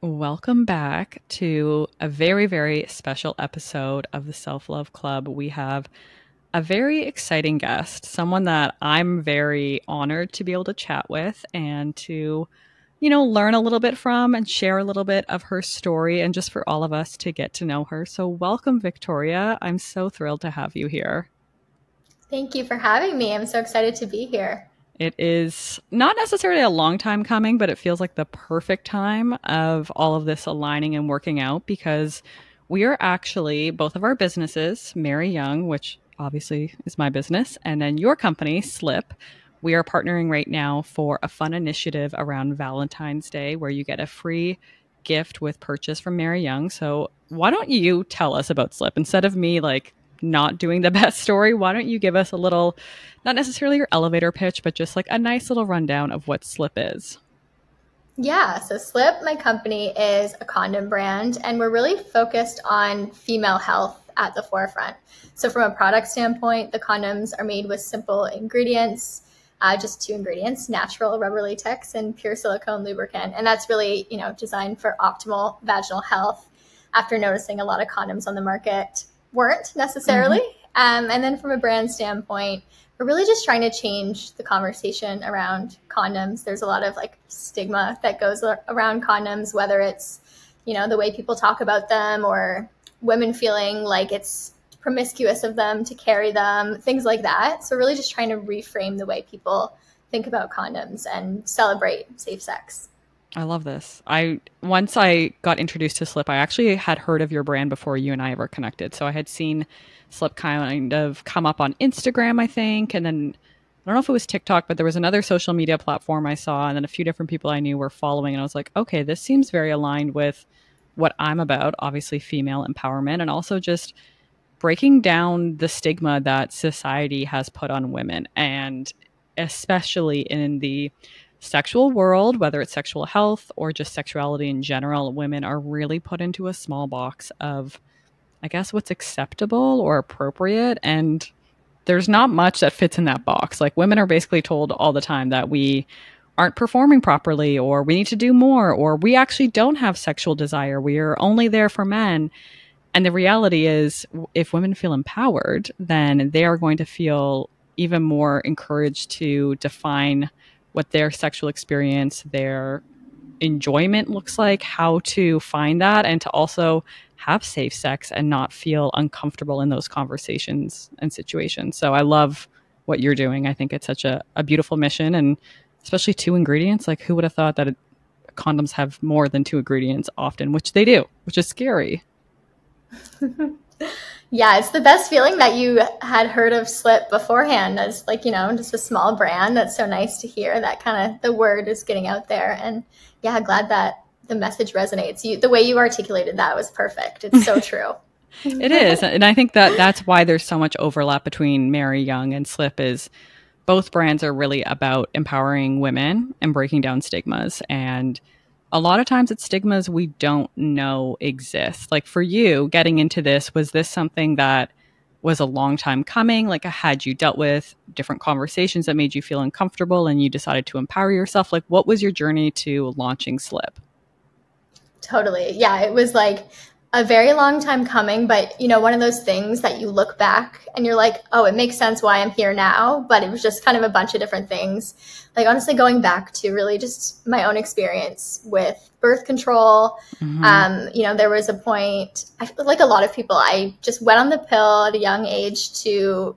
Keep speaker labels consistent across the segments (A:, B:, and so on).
A: Welcome back to a very, very special episode of the Self Love Club. We have a very exciting guest, someone that I'm very honored to be able to chat with and to, learn a little bit from and share a little bit of her story and just for all of us to get to know her. So, welcome, Victoria. I'm so thrilled to have you here.
B: Thank you for having me. I'm so excited to be here.
A: It is not necessarily a long time coming, but it feels like the perfect time of all of this aligning and working out because we are actually both of our businesses, Mary Young, which obviously is my business, and then your company, Slipp. We are partnering right now for a fun initiative around Valentine's Day where you get a free gift with purchase from Mary Young. So why don't you tell us about Slipp instead of me not doing the best story? Why don't you give us a little, not necessarily your elevator pitch, but just like a nice little rundown of what Slipp is?
B: Yeah, so Slipp, my company, is a condom brand, and we're really focused on female health at the forefront. So from a product standpoint, the condoms are made with simple ingredients, just two ingredients: natural rubber latex and pure silicone lubricant. And that's really, designed for optimal vaginal health after noticing a lot of condoms on the market weren't necessarily. And then from a brand standpoint, we're really just trying to change the conversation around condoms. There's a lot of stigma that goes around condoms, whether it's, the way people talk about them or women feeling like it's promiscuous of them to carry them, things like that. So really just trying to reframe the way people think about condoms and celebrate safe sex.
A: I love this. Once I got introduced to Slipp, I actually had heard of your brand before you and I ever connected. So I had seen Slipp kind of come up on Instagram, I think, and then I don't know if it was TikTok, but there was another social media platform I saw, and then a few different people I knew were following, and I was like, okay, this seems very aligned with what I'm about, obviously female empowerment, and also just breaking down the stigma that society has put on women, and especially in the sexual world, whether it's sexual health or just sexuality in general, women are really put into a small box of, I guess, what's acceptable or appropriate. And there's not much that fits in that box. Like, women are basically told all the time that we aren't performing properly, or we need to do more, or we actually don't have sexual desire. We are only there for men. And the reality is, if women feel empowered, then they are going to feel even more encouraged to define what their sexual experience, their enjoyment looks like, how to find that, and to also have safe sex and not feel uncomfortable in those conversations and situations. So I love what you're doing. I think it's such a beautiful mission, and especially two ingredients. Like, who would have thought that condoms have more than two ingredients often, which they do, which is scary.
B: Yeah, it's the best feeling that you had heard of Slipp beforehand as just a small brand. That's so nice to hear that kind of the word is getting out there. And yeah, glad that the message resonates. The way you articulated that was perfect. It's so true.
A: It is. And I think that that's why there's so much overlap between Mary Young and Slipp is both brands are really about empowering women and breaking down stigmas. And a lot of times it's stigmas we don't know exist. Like, for you getting into this, was this something that was a long time coming? Like, had you dealt with different conversations that made you feel uncomfortable and you decided to empower yourself? Like, what was your journey to launching Slipp?
B: Totally. Yeah, it was like a very long time coming, but one of those things that you look back and you're like, oh, it makes sense why I'm here now. But it was just kind of a bunch of different things. Like, honestly, going back to really just my own experience with birth control. There was a point, I feel like a lot of people, I just went on the pill at a young age to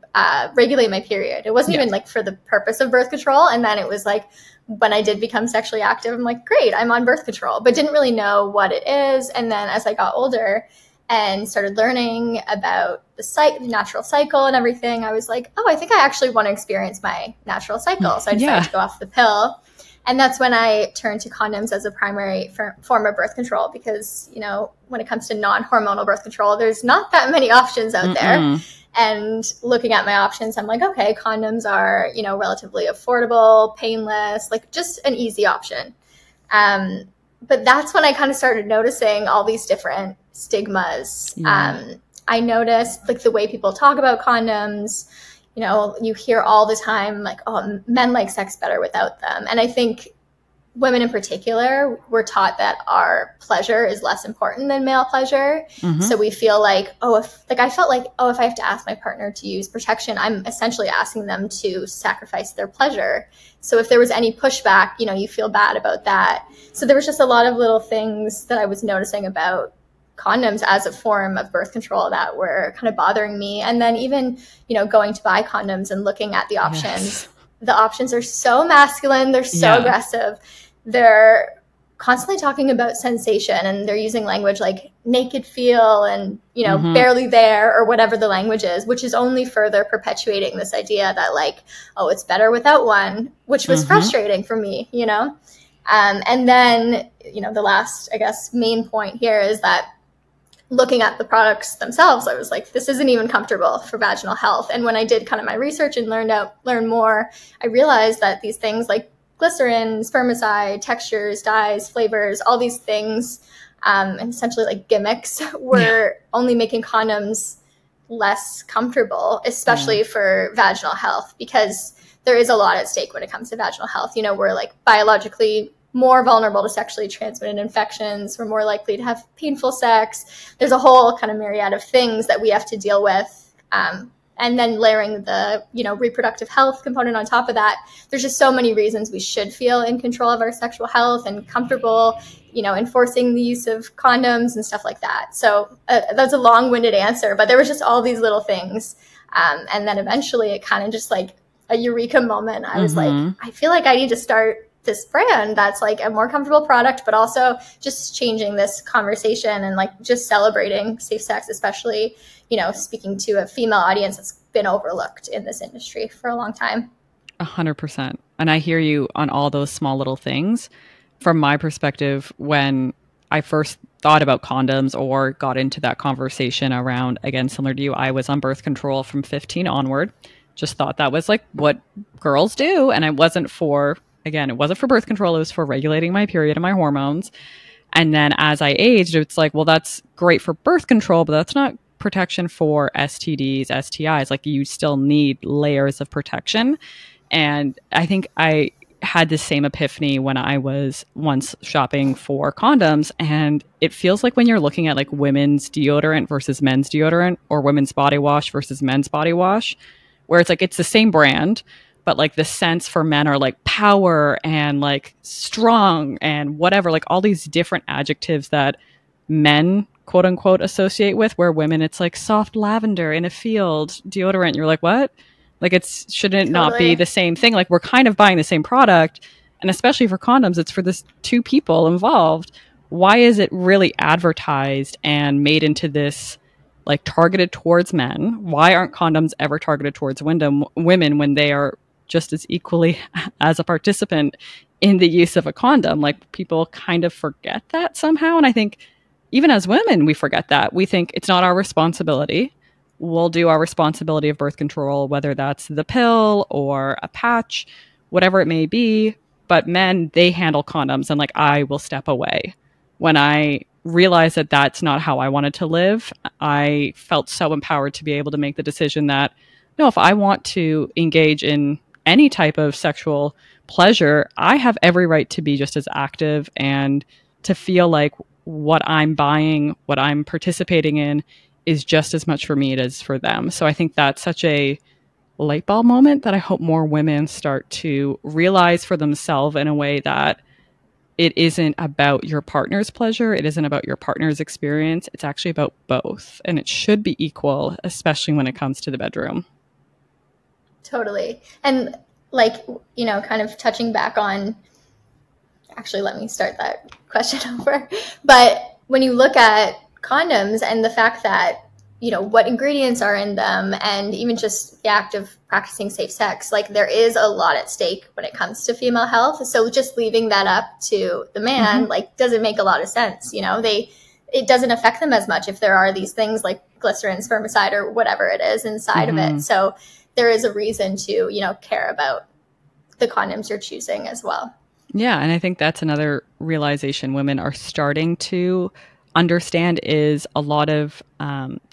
B: regulate my period. It wasn't even for the purpose of birth control. And then it was like, when I did become sexually active, I'm like, great, I'm on birth control, but didn't really know what it is. And then as I got older and started learning about the natural cycle and everything, I was like, oh, I think I actually want to experience my natural cycle. So I decided to go off the pill. And that's when I turned to condoms as a primary form of birth control because, when it comes to non-hormonal birth control, there's not that many options out there. And looking at my options, I'm like, okay, condoms are, relatively affordable, painless, like just an easy option. But that's when I kind of started noticing all these different stigmas. I noticed the way people talk about condoms. You hear all the time like, oh, men like sex better without them. And I think women in particular, we're taught that our pleasure is less important than male pleasure. Mm-hmm. So we feel like, I felt like, if I have to ask my partner to use protection, I'm essentially asking them to sacrifice their pleasure. So if there was any pushback, you feel bad about that. So there was just a lot of little things that I was noticing about condoms as a form of birth control that were kind of bothering me. And then even, going to buy condoms and looking at the options. Yes. The options are so masculine. They're so aggressive. They're constantly talking about sensation, and they're using language like naked feel and, barely there, or whatever the language is, which is only further perpetuating this idea that like, oh, it's better without one, which was frustrating for me, And then, the last, I guess, main point here is that looking at the products themselves, I was like, this isn't even comfortable for vaginal health. And when I did kind of my research and learn more, I realized that these things like glycerin, spermicide, textures, dyes, flavors, all these things, and essentially like gimmicks, were only making condoms less comfortable, especially for vaginal health, because there is a lot at stake when it comes to vaginal health. We're like biologically more vulnerable to sexually transmitted infections. We're more likely to have painful sex. There's a whole kind of myriad of things that we have to deal with. And then layering the, reproductive health component on top of that, there's just so many reasons we should feel in control of our sexual health and comfortable, enforcing the use of condoms and stuff like that. So that's a long-winded answer, but there was just all these little things. And then eventually it kind of just like a eureka moment. I was like, I feel like I need to start this brand that's like a more comfortable product, but also just changing this conversation and like just celebrating safe sex, especially, speaking to a female audience that's been overlooked in this industry for a long time.
A: 100%. And I hear you on all those small little things. From my perspective, when I first thought about condoms or got into that conversation around, again, similar to you, I was on birth control from 15 onward. Just thought that was like what girls do. And it wasn't for birth control. It was for regulating my period and my hormones. And then as I aged, it's like, well, that's great for birth control, but that's not protection for STDs, STIs. Like, you still need layers of protection. And I think I had the same epiphany when I was once shopping for condoms. And it feels like when you're looking at like women's deodorant versus men's deodorant, or women's body wash versus men's body wash, where it's like, it's the same brand, but like the scents for men are like power and like strong and whatever, like all these different adjectives that men quote unquote associate with, where women, it's like soft lavender in a field deodorant. You're like, what? Like, shouldn't it not be the same thing? Like, we're kind of buying the same product. And especially for condoms, it's for this two people involved. Why is it really advertised and made into this like targeted towards men? Why aren't condoms ever targeted towards women when they are just as equally as a participant in the use of a condom? Like, people kind of forget that somehow. And I think even as women, we forget that. We think it's not our responsibility. We'll do our responsibility of birth control, whether that's the pill or a patch, whatever it may be. But men, they handle condoms, and like, I will step away. When I realized that that's not how I wanted to live, I felt so empowered to be able to make the decision that, no, if I want to engage in any type of sexual pleasure, I have every right to be just as active and to feel like what I'm buying, what I'm participating in, is just as much for me as for them. So I think that's such a light bulb moment that I hope more women start to realize for themselves, in a way that it isn't about your partner's pleasure. It isn't about your partner's experience. It's actually about both. And it should be equal, especially when it comes to the bedroom.
B: Totally. And like, kind of touching back on, actually, let me start that question over. But when you look at condoms and the fact that, what ingredients are in them, and even just the act of practicing safe sex, like, there is a lot at stake when it comes to female health. So just leaving that up to the man, like, doesn't make a lot of sense. It doesn't affect them as much if there are these things like glycerin, spermicide, or whatever it is inside of it. So there is a reason to, care about the condoms you're choosing as well.
A: Yeah. And I think that's another realization women are starting to understand, is a lot of,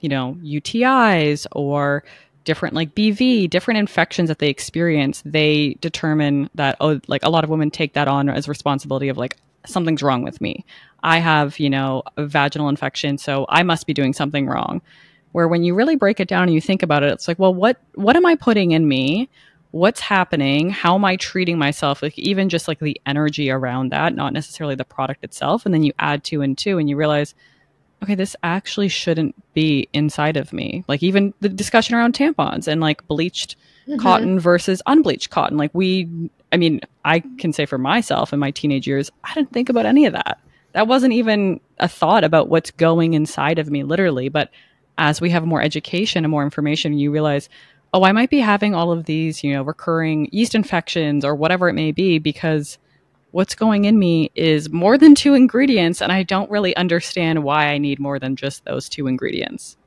A: UTIs or different like BV, different infections that they experience, they determine that, oh, like a lot of women take that on as responsibility of like, something's wrong with me. I have, a vaginal infection, so I must be doing something wrong. Where when you really break it down and you think about it, it's like, well, what am I putting in me? What's happening? How am I treating myself? Like even just like the energy around that, not necessarily the product itself. And then you add two and two and you realize, okay, this actually shouldn't be inside of me. Like even the discussion around tampons and like bleached cotton versus unbleached cotton. Like I can say for myself in my teenage years, I didn't think about any of that. That wasn't even a thought about what's going inside of me, literally. But as we have more education and more information, you realize, oh, I might be having all of these, recurring yeast infections or whatever it may be because what's going in me is more than two ingredients, and I don't really understand why I need more than just those two ingredients.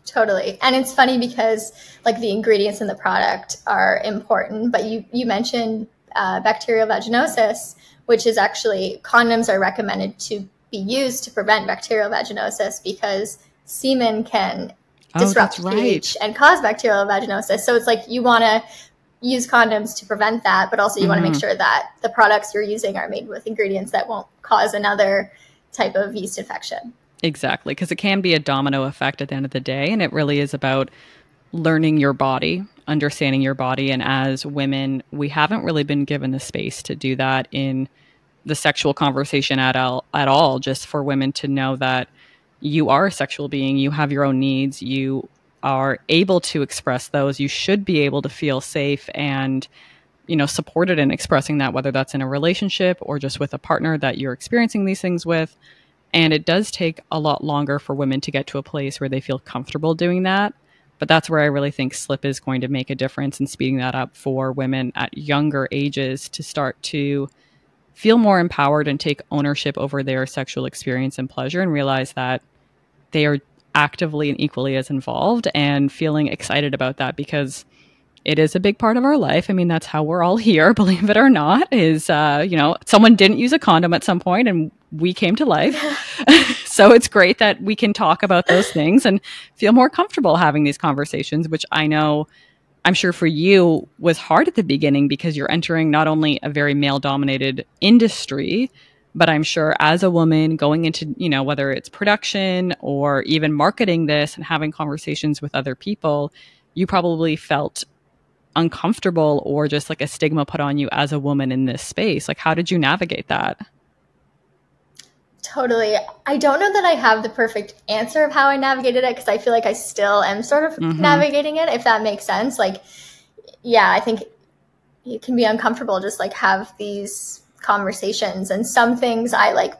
B: Totally. And it's funny because like the ingredients in the product are important, but you mentioned bacterial vaginosis, which is actually condoms are recommended to be used to prevent bacterial vaginosis because semen can disrupt pH and cause bacterial vaginosis. So it's like you want to use condoms to prevent that, but also you want to make sure that the products you're using are made with ingredients that won't cause another type of yeast infection.
A: Exactly, because it can be a domino effect at the end of the day, and it really is about learning your body, understanding your body. And as women, we haven't really been given the space to do that in the sexual conversation at all, just for women to know that you are a sexual being, you have your own needs, you are able to express those, you should be able to feel safe and supported in expressing that, whether that's in a relationship or just with a partner that you're experiencing these things with. And it does take a lot longer for women to get to a place where they feel comfortable doing that. But that's where I really think Slipp is going to make a difference in speeding that up for women at younger ages to start to feel more empowered and take ownership over their sexual experience and pleasure and realize that they are actively and equally as involved and feeling excited about that because it is a big part of our life. I mean, that's how we're all here, believe it or not, is, someone didn't use a condom at some point and we came to life. So it's great that we can talk about those things and feel more comfortable having these conversations, which I'm sure for you was hard at the beginning because you're entering not only a very male dominated industry, but I'm sure as a woman going into, whether it's production or even marketing this and having conversations with other people, you probably felt uncomfortable or just like a stigma put on you as a woman in this space. Like, how did you navigate that?
B: Totally. I don't know that I have the perfect answer of how I navigated it because I feel like I still am sort of navigating it, if that makes sense. Like, yeah, I think it can be uncomfortable just like have these conversations, and some things I like,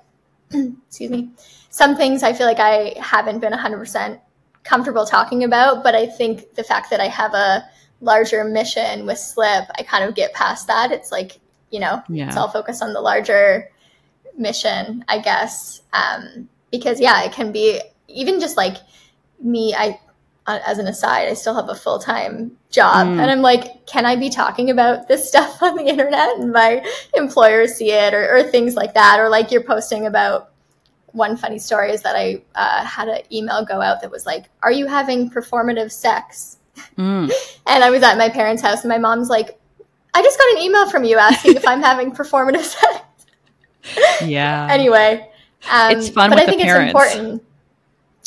B: excuse me, some things I feel like I haven't been 100% comfortable talking about, but I think the fact that I have a larger mission with Slipp, I kind of get past that. It's like, it's all focused on the larger mission, I guess. Because it can be even just like me, as an aside, I still have a full-time job and I'm like, can I be talking about this stuff on the internet and my employers see it or things like that? Or like you're posting about, one funny story is that I had an email go out that was like, are you having performative sex? And I was at my parents' house and my mom's like, I just got an email from you asking if I'm having performative sex.
A: Yeah.
B: Anyway,
A: it's fun,
B: but
A: with
B: I think
A: the parents.
B: It's important.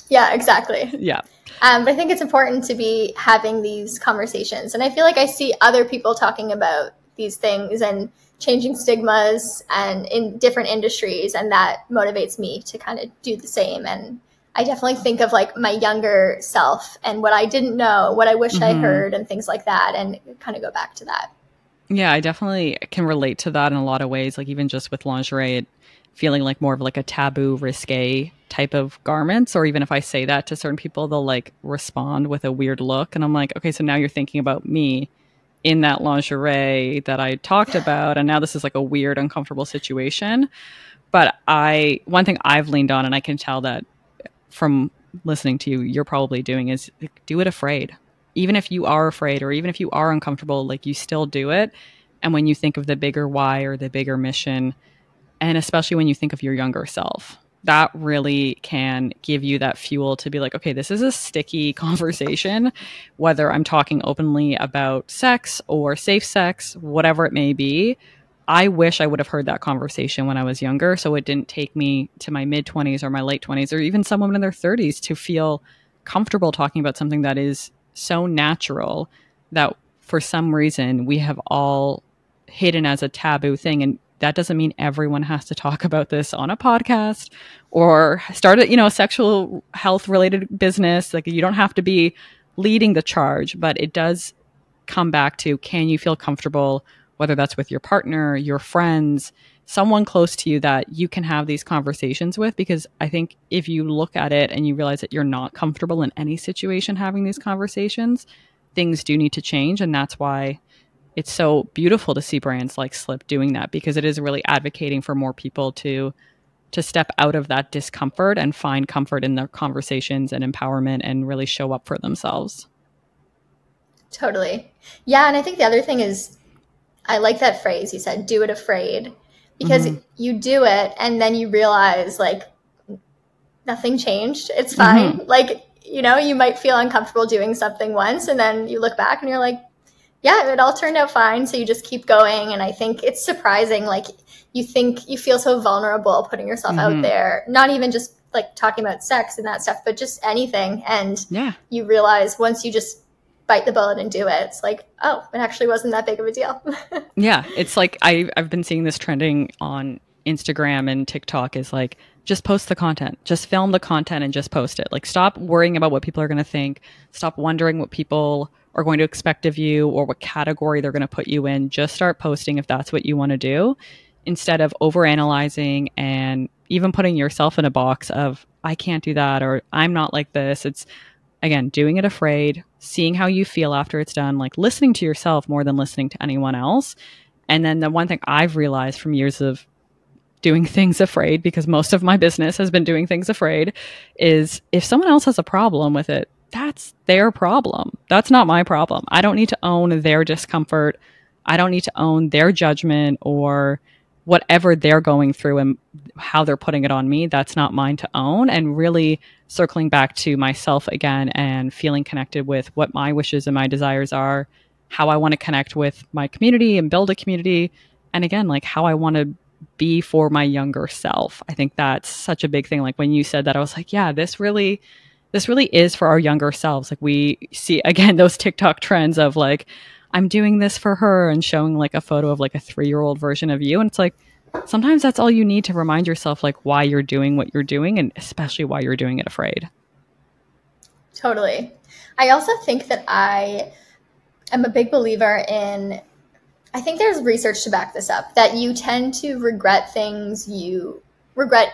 B: Yeah, exactly.
A: Yeah.
B: But I think it's important to be having these conversations. And I feel like I see other people talking about these things and changing stigmas and in different industries. And that motivates me to kind of do the same. And I definitely think of like my younger self and what I didn't know, what I wished I heard and things like that. And kind of go back to that.
A: Yeah, I definitely can relate to that in a lot of ways. Like even just with lingerie, it feeling like more of like a taboo, risque type of garments. Or even if I say that to certain people, they'll like respond with a weird look. And I'm like, okay, so now you're thinking about me in that lingerie that I talked about. And now this is like a weird, uncomfortable situation. But one thing I've leaned on, and I can tell that from listening to you, you're probably doing is do it afraid. Even if you are afraid or even if you are uncomfortable, like you still do it. And when you think of the bigger why or the bigger mission, and especially when you think of your younger self, that really can give you that fuel to be like, okay, this is a sticky conversation, whether I'm talking openly about sex or safe sex, whatever it may be. I wish I would have heard that conversation when I was younger, so it didn't take me to my mid 20s or my late 20s or even some women in their 30s to feel comfortable talking about something that is so natural that for some reason we have all hidden as a taboo thing. And that doesn't mean everyone has to talk about this on a podcast or start a sexual health related business. Like, you don't have to be leading the charge, but it does come back to, can you feel comfortable, whether that's with your partner, your friends, someone close to you that you can have these conversations with? Because I think if you look at it and you realize that you're not comfortable in any situation having these conversations, things do need to change. And that's why it's so beautiful to see brands like Slipp doing that, because it is really advocating for more people to step out of that discomfort and find comfort in their conversations and empowerment and really show up for themselves.
B: Totally. Yeah. And I think the other thing is, I like that phrase you said, do it afraid, because you do it and then you realize like nothing changed. It's fine. Like, you might feel uncomfortable doing something once and then you look back and you're like, yeah, it all turned out fine. So you just keep going. And I think it's surprising. Like, you think you feel so vulnerable putting yourself out there, not even just like talking about sex and that stuff, but just anything. And you realize once you just bite the bullet and do it, it's like, oh, it actually wasn't that big of a deal.
A: Yeah. It's like, I've been seeing this trending on Instagram and TikTok is like, just post the content, just film the content and just post it. Like, stop worrying about what people are going to think. Stop wondering what people are going to expect of you or what category they're going to put you in. Just start posting if that's what you want to do, instead of overanalyzing and even putting yourself in a box of, I can't do that, or I'm not like this. It's, again, doing it afraid, seeing how you feel after it's done, like listening to yourself more than listening to anyone else. And then the one thing I've realized from years of doing things afraid, because most of my business has been doing things afraid, is if someone else has a problem with it, that's their problem. That's not my problem. I don't need to own their discomfort. I don't need to own their judgment or whatever they're going through and how they're putting it on me. That's not mine to own. And really circling back to myself again and feeling connected with what my wishes and my desires are, how I want to connect with my community and build a community. And again, like how I want to be for my younger self. I think that's such a big thing. Like when you said that, I was like, yeah, this really is for our younger selves. Like we see, again, those TikTok trends of like, I'm doing this for her and showing like a photo of like a 3-year-old version of you. And it's like, sometimes that's all you need to remind yourself like why you're doing what you're doing, and especially why you're doing it afraid.
B: Totally. I also think that I am a big believer in, I think there's research to back this up, that you tend to regret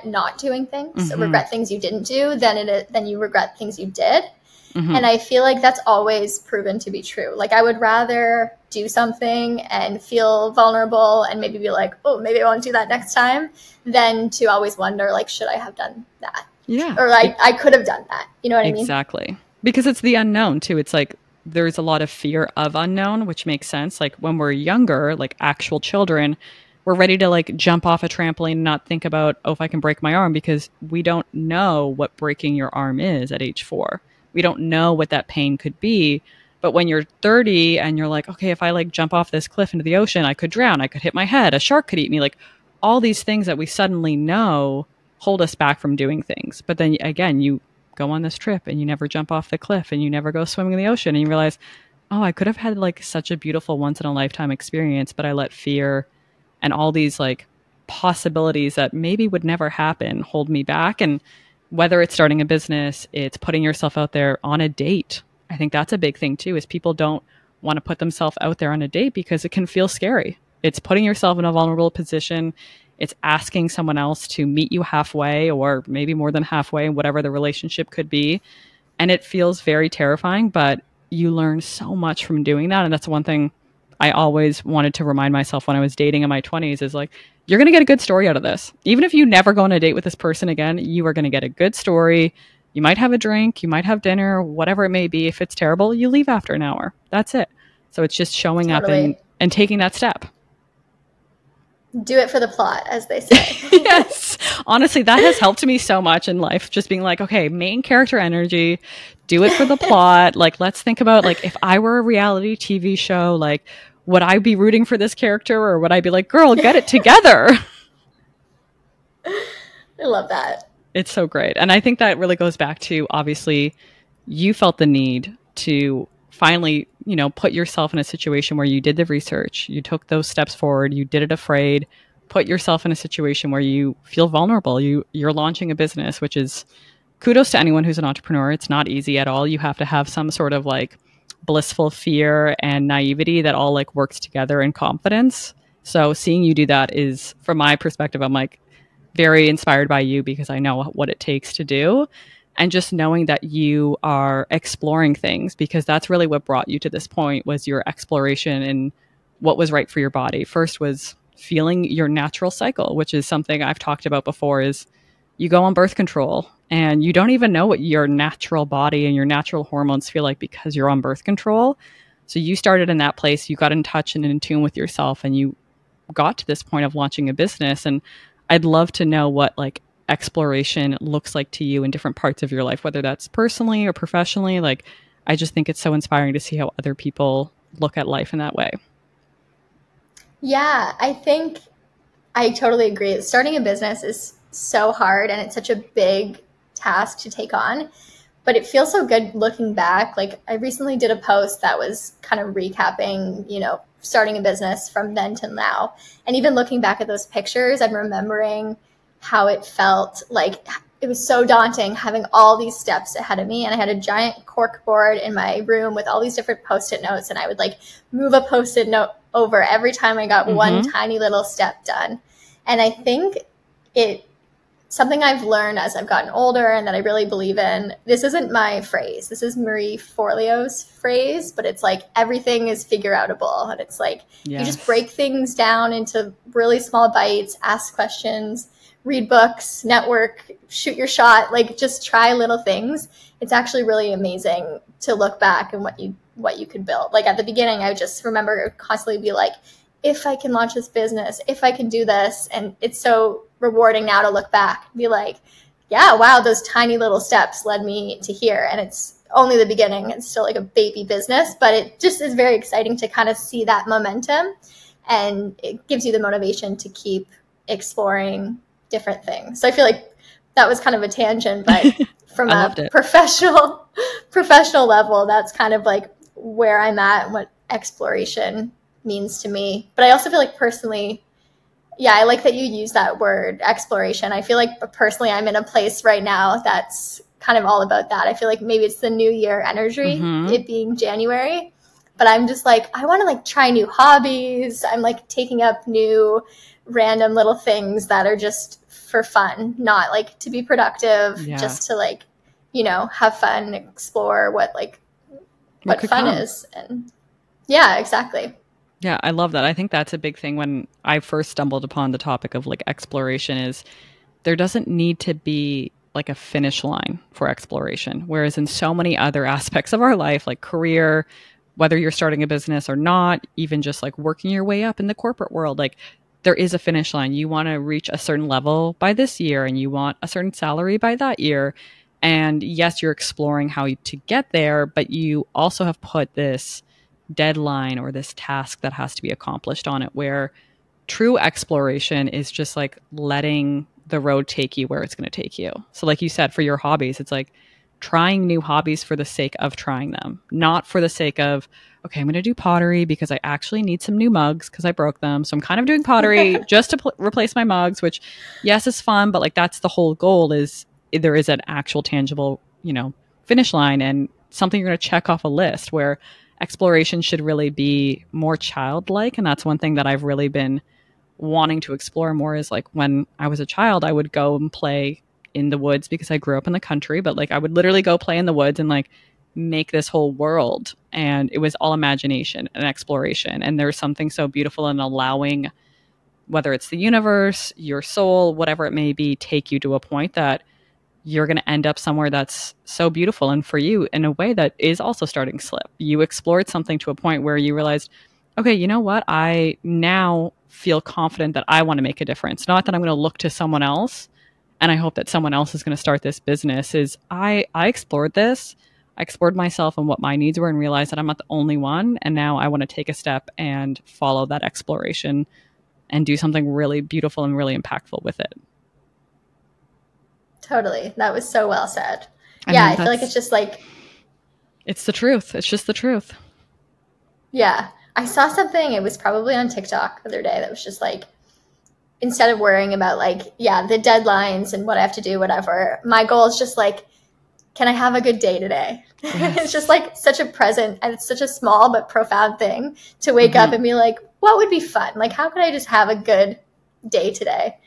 B: not doing things, so regret things you didn't do, than you regret things you did. And I feel like that's always proven to be true. Like I would rather do something and feel vulnerable and maybe be like, oh, maybe I won't do that next time, than to always wonder, like, should I have done that?
A: Yeah.
B: Or like, I could have done that. You know what I mean?
A: Exactly. Because it's the unknown too. It's like, there's a lot of fear of unknown, which makes sense. Like when we're younger, like actual children, we're ready to like jump off a trampoline and not think about, oh, if I can break my arm, because we don't know what breaking your arm is at age 4. We don't know what that pain could be. But when you're 30 and you're like, okay, if I like jump off this cliff into the ocean, I could drown, I could hit my head, a shark could eat me. Like all these things that we suddenly know hold us back from doing things. But then again, you go on this trip and you never jump off the cliff and you never go swimming in the ocean, and you realize, oh, I could have had like such a beautiful once in a lifetime experience, but I let fear and all these like possibilities that maybe would never happen hold me back. And whether it's starting a business, it's putting yourself out there on a date. I think that's a big thing too, is people don't want to put themselves out there on a date because it can feel scary. It's putting yourself in a vulnerable position. It's asking someone else to meet you halfway, or maybe more than halfway, whatever the relationship could be. And it feels very terrifying, but you learn so much from doing that. And that's one thing I always wanted to remind myself when I was dating in my 20s is like, you're going to get a good story out of this. Even if you never go on a date with this person again, you are going to get a good story. You might have a drink, you might have dinner, whatever it may be. If it's terrible, you leave after an hour. That's it. So it's just showing up and taking that step.
B: Do it for the plot, as they say.
A: Yes. Honestly, that has helped me so much in life. Just being like, okay, main character energy, do it for the plot. Like, let's think about, like, if I were a reality TV show, like, would I be rooting for this character, or would I be like, girl, get it together?
B: I love that.
A: It's so great. And I think that really goes back to, obviously, you felt the need to finally, you know, put yourself in a situation where you did the research, you took those steps forward, you did it afraid, put yourself in a situation where you feel vulnerable. You're launching a business, which is kudos to anyone who's an entrepreneur. It's not easy at all. You have to have some sort of like blissful fear and naivety that all like works together in confidence. So seeing you do that is, from my perspective, I'm like very inspired by you, because I know what it takes to do. And just knowing that you are exploring things, because that's really what brought you to this point, was your exploration and what was right for your body. First was feeling your natural cycle, which is something I've talked about before, is you go on birth control and you don't even know what your natural body and your natural hormones feel like because you're on birth control. So you started in that place, you got in touch and in tune with yourself, and you got to this point of launching a business. And I'd love to know what like exploration looks like to you in different parts of your life, whether that's personally or professionally. Like, I just think it's so inspiring to see how other people look at life in that way.
B: Yeah, I think I totally agree. Starting a business is so hard and it's such a big task to take on, but it feels so good looking back. Like, I recently did a post that was kind of recapping, you know, starting a business from then to now. And even looking back at those pictures, I'm remembering how it felt. Like, it was so daunting having all these steps ahead of me. And I had a giant cork board in my room with all these different Post-it notes. And I would like move a Post-it note over every time I got one tiny little step done. And I think something I've learned as I've gotten older and that I really believe in, this isn't my phrase. This is Marie Forleo's phrase, but it's like everything is figure outable. And it's like, you just break things down into really small bites, ask questions, read books, network, shoot your shot, like just try little things. It's actually really amazing to look back and what you could build. Like, at the beginning, I just remember constantly be like, if I can launch this business, if I can do this. And it's so rewarding now to look back and be like, yeah, wow, those tiny little steps led me to here. And it's only the beginning. It's still like a baby business, but it just is very exciting to kind of see that momentum. And it gives you the motivation to keep exploring different things. So I feel like that was kind of a tangent, but from a professional level, that's kind of like where I'm at and what exploration means to me. But I also feel like personally, yeah, I like that you use that word, exploration. I feel like personally I'm in a place right now that's kind of all about that. I feel like maybe it's the new year energy, it being January, but I'm just like, I want to like try new hobbies. I'm like taking up new random little things that are just for fun, not like to be productive, just to like, you know, have fun, explore what fun is. And yeah, exactly.
A: Yeah, I love that. I think that's a big thing when I first stumbled upon the topic of like exploration, is there doesn't need to be like a finish line for exploration. Whereas in so many other aspects of our life, like career, whether you're starting a business or not, even just like working your way up in the corporate world, like there is a finish line. You want to reach a certain level by this year and you want a certain salary by that year. And yes, you're exploring how to get there, but you also have put this deadline or this task that has to be accomplished on it, where true exploration is just like letting the road take you where it's going to take you. So like you said, for your hobbies, it's like trying new hobbies for the sake of trying them, not for the sake of, okay, I'm going to do pottery because I actually need some new mugs because I broke them. So I'm kind of doing pottery just to replace my mugs, which yes, is fun, but like that's the whole goal, is there is an actual tangible, you know, finish line and something you're going to check off a list, where exploration should really be more childlike. And that's one thing that I've really been wanting to explore more, is like when I was a child, I would go and play in the woods because I grew up in the country, but like I would literally go play in the woods and like make this whole world. And it was all imagination and exploration. And there's something so beautiful in allowing, whether it's the universe, your soul, whatever it may be, take you to a point that you're going to end up somewhere that's so beautiful. And for you, in a way that is also starting Slipp, you explored something to a point where you realized, okay, you know what? I now feel confident that I want to make a difference. Not that I'm going to look to someone else and I hope that someone else is going to start this business. Is I explored this. I explored myself and what my needs were and realized that I'm not the only one. And now I want to take a step and follow that exploration and do something really beautiful and really impactful with it.
B: Totally. That was so well said. I feel like it's just like...
A: It's the truth. It's just the truth.
B: Yeah. I saw something, it was probably on TikTok the other day, that was just like, instead of worrying about like, the deadlines and what I have to do, whatever, my goal is just like, can I have a good day today? Yes. It's just like such a present, and it's such a small but profound thing to wake up and be like, what would be fun? Like, how could I just have a good day today?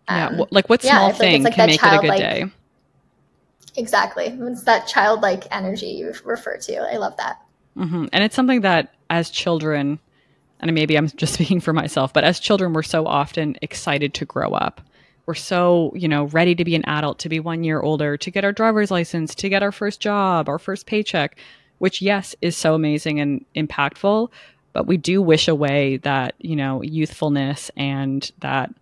A: Like what small thing like can make it a good day?
B: Exactly. It's that childlike energy you refer to. I love that.
A: Mm-hmm. And it's something that as children, and maybe I'm just speaking for myself, but as children, we're so often excited to grow up. We're so, ready to be an adult, to be 1 year older, to get our driver's license, to get our first job, our first paycheck, which, yes, is so amazing and impactful. But we do wish away that, youthfulness and that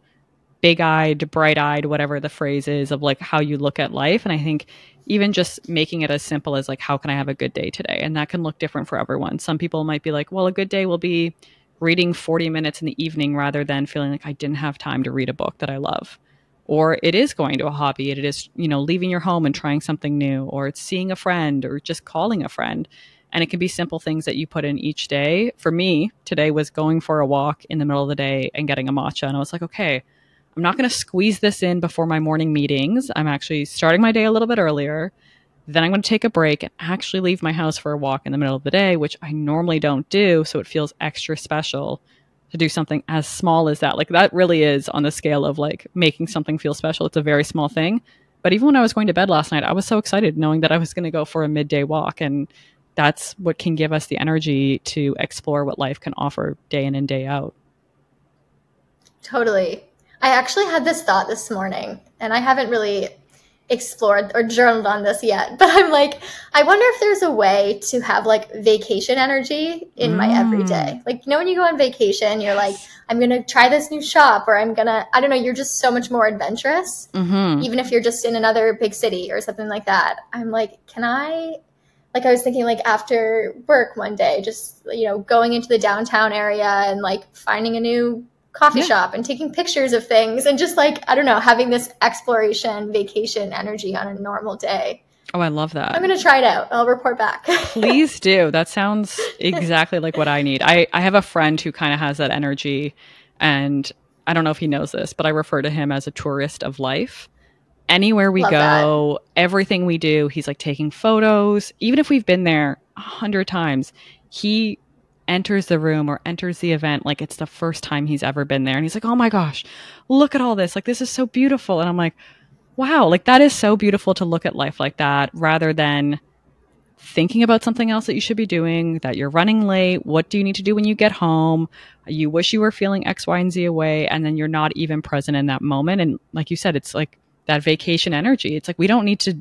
A: big-eyed, bright-eyed, whatever the phrase is, of like how you look at life. And I think even just making it as simple as like, how can I have a good day today? And that can look different for everyone. Some people might be like, well, a good day will be reading 40 minutes in the evening rather than feeling like I didn't have time to read a book that I love. Or it is going to a hobby. It is, leaving your home and trying something new, or it's seeing a friend or just calling a friend. And it can be simple things that you put in each day. For me, today was going for a walk in the middle of the day and getting a matcha. And I was like, okay, I'm not going to squeeze this in before my morning meetings. I'm actually starting my day a little bit earlier. Then I'm going to take a break and actually leave my house for a walk in the middle of the day, which I normally don't do. So it feels extra special to do something as small as that. Like that really is on the scale of like making something feel special. It's a very small thing. But even when I was going to bed last night, I was so excited knowing that I was going to go for a midday walk. And that's what can give us the energy to explore what life can offer day in and day out.
B: Totally. I actually had this thought this morning, and I haven't really explored or journaled on this yet, but I'm like, I wonder if there's a way to have like vacation energy in my everyday. Like, when you go on vacation, you're like, I'm going to try this new shop, or I don't know, you're just so much more adventurous, even if you're just in another big city or something like that. I'm like, I was thinking like after work one day, just, going into the downtown area and like finding a new coffee shop and taking pictures of things and just like, I don't know, having this exploration, vacation energy on a normal day.
A: Oh, I love that.
B: I'm going to try it out. I'll report back.
A: Please do. That sounds exactly like what I need. I have a friend who kind of has that energy, and I don't know if he knows this, but I refer to him as a tourist of life. Anywhere we go, everything we do, he's like taking photos. Even if we've been there 100 times, he enters the room or enters the event like it's the first time he's ever been there. And he's like, oh my gosh, look at all this. Like, this is so beautiful. And I'm like, wow, like that is so beautiful to look at life like that rather than thinking about something else that you should be doing, that you're running late. What do you need to do when you get home? You wish you were feeling X, Y, and Z away. And then you're not even present in that moment. And like you said, it's like that vacation energy. It's like, we don't need to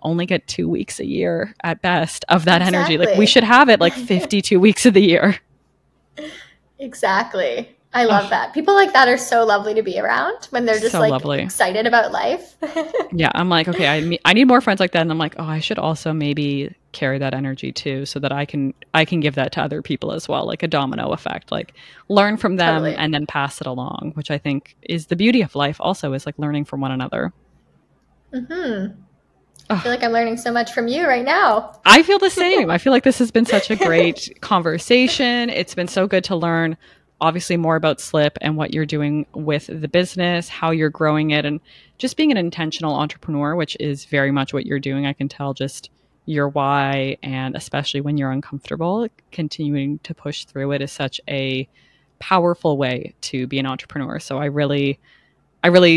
A: only get 2 weeks a year at best of that energy. Like, we should have it like 52 weeks of the year.
B: Exactly. I love that. People like that are so lovely to be around when they're just so like lovely, excited about life.
A: Yeah. I'm like, okay, I need more friends like that. And I'm like, oh, I should also maybe carry that energy too, so that I can give that to other people as well. Like a domino effect, like learn from them and then pass it along, which I think is the beauty of life also, is like learning from one another.
B: I feel like I'm learning so much from you right now.
A: I feel the same. I feel like this has been such a great conversation. It's been so good to learn, obviously, more about Slipp and what you're doing with the business, how you're growing it, and just being an intentional entrepreneur, which is very much what you're doing. I can tell just your why, and especially when you're uncomfortable, continuing to push through it is such a powerful way to be an entrepreneur. So I really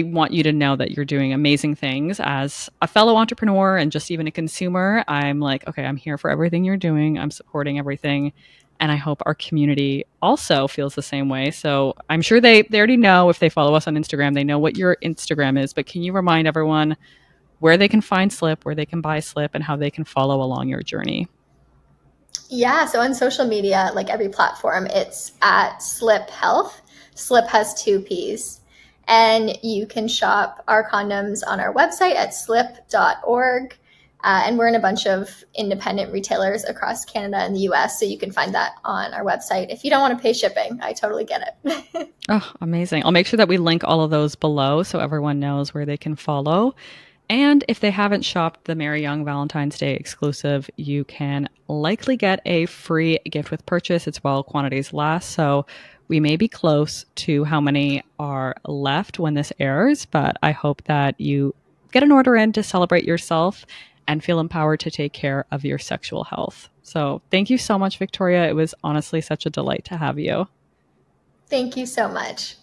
A: want you to know that you're doing amazing things as a fellow entrepreneur and just even a consumer. I'm like, okay, I'm here for everything you're doing. I'm supporting everything. And I hope our community also feels the same way. So I'm sure they already know, if they follow us on Instagram, they know what your Instagram is. But can you remind everyone where they can find Slipp, where they can buy Slipp, and how they can follow along your journey?
B: Yeah, so on social media, like every platform, it's at Slipp Health. Slipp has two P's. And you can shop our condoms on our website at slipp.org. And we're in a bunch of independent retailers across Canada and the US. So you can find that on our website. If you don't want to pay shipping, I totally get it.
A: Oh, amazing. I'll make sure that we link all of those below so everyone knows where they can follow. And if they haven't shopped the Mary Young Valentine's Day exclusive, you can likely get a free gift with purchase. It's while quantities last. So we may be close to how many are left when this airs, but I hope that you get an order in to celebrate yourself and feel empowered to take care of your sexual health. So thank you so much, Victoria. It was honestly such a delight to have you.
B: Thank you so much.